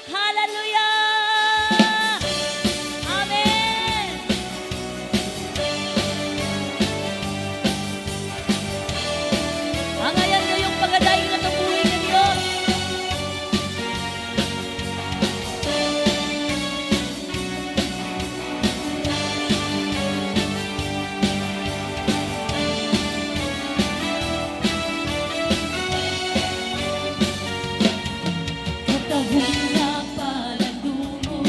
Hallelujah! Amen! Ang ayan na yung pagadaing na kabuhay ng Diyos. Katahong na palandungon,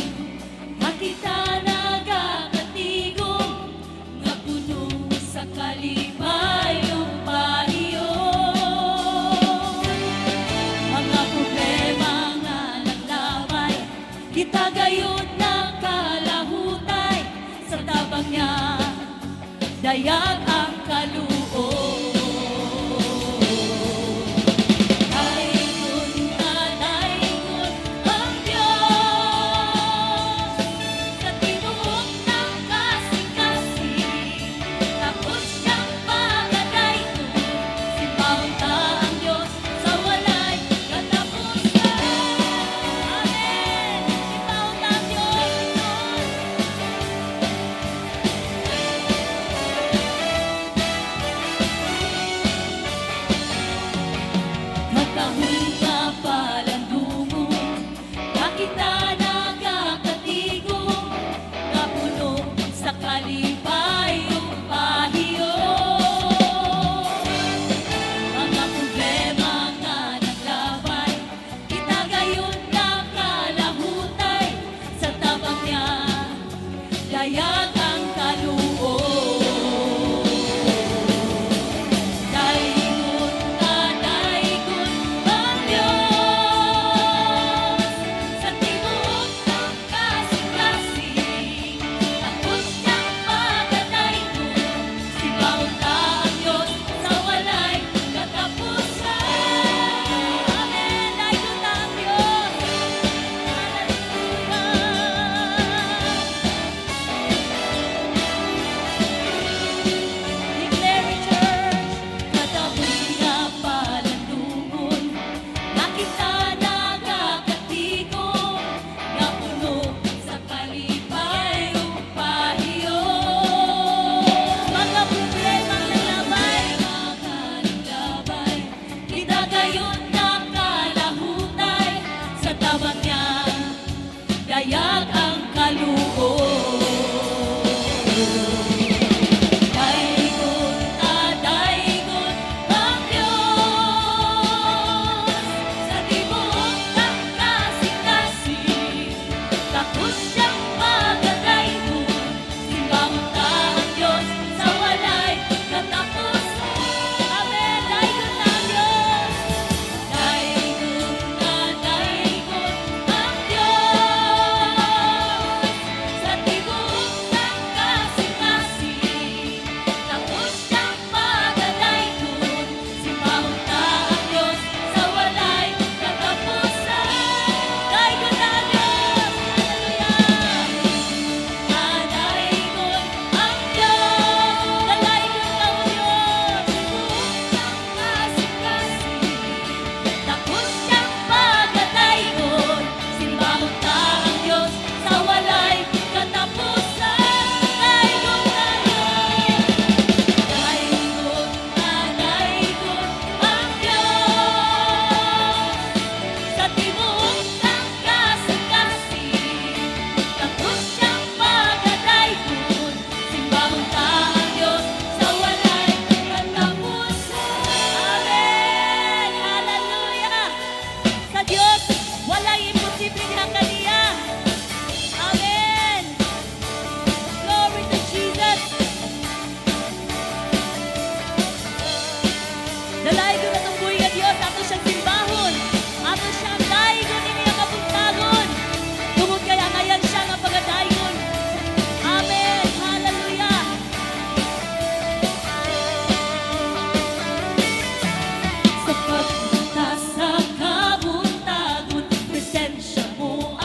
makita nagakatigong, nga puno sa kalimayong pahiyo. Mga problema nga naglamay, kita gayon ng kalahutay, sa tabang niya, dayag ang kaluoy. Dayag ang kaluoy. Daygon ang Diyos sa tibuok ng kasing-kasing. Tapos niyang pagdadaygon, sibaon ang Diyos sa walay katapusan. Amen. Daygon ang Diyos. Dayag ang kaluoy. Daygon ang Diyos sa tibuok ng kasing-kasing. Tapos siyang pagdadaygon, simbahon ta ang Diyos sa walay katapusan. Amen. Daygon ang Diyos. Daygon ang Diyos sa tibuok ng kasing-kasing. Tapos siyang pagdadaygon, simbahon ta ang Diyos sa walay katapusan. Daygon ang Diyos. Hallelujah. Daygon ang Diyos. Daygon ang Diyos. Kasing-kasing. Tapos siyang pagdadaygon, simbahon ta ang Diyos sa walay katapusan. Daygon ang Diyos. Daygon ang Diyos sa tibuok ng kasing-kasing. Tapos siyang pagdadaygon, simbahon ta ang Diyos sa walay katapusan. Amen. Hallelujah. Sa Diyos, walang imposibleng hangganiya. Amen. Glory to Jesus. Dalaygon na tunggoy nga Diyos, ato siyang simbahon. Ato siyang daygon, ini ang kabuntagon. Tungod kaya ngayon siya nga pagadaygon. Amen. Hallelujah. Sa pagpunta sa kabuntagon, presensya mo